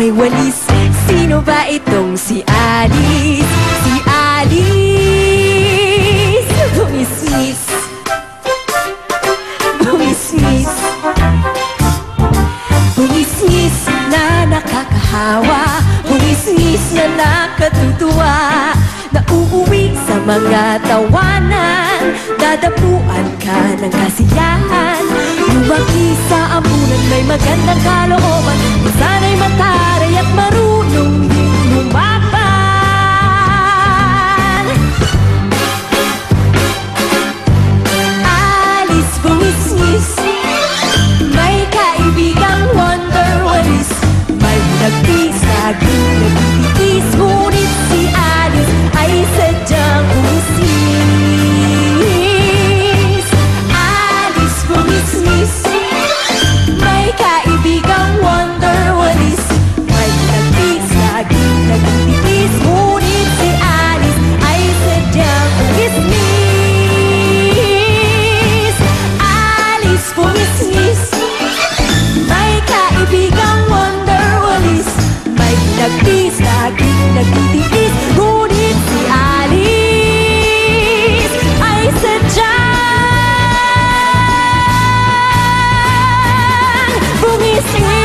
may walis. Sino ba itong si Alice? Si Alice! Bumismis, bumismis, bumismis na nakakahawa, bumismis na nakatutuwa. Nauuwi sa mga tawanan, dadapuan ka ng kasiyahan. Lumaki sa ambunan, may magandang kalooban, sana'y mataray at marunong din lumaban. Alice bumismis, may kaibigang wonder walis, may nagtis, laging nagtitis, ngunit si Alice ay sadyang bumismis. Alice bumismis, may kaibigang wonder walis, may nagtis, laging nagtitis, ngunit si Alice ay sadyang bumismis. Alice bumismis, may kaibigang wonder walis, may nagtis, laging nagtitiis, ngunit si Alice ay sadyang bumismis.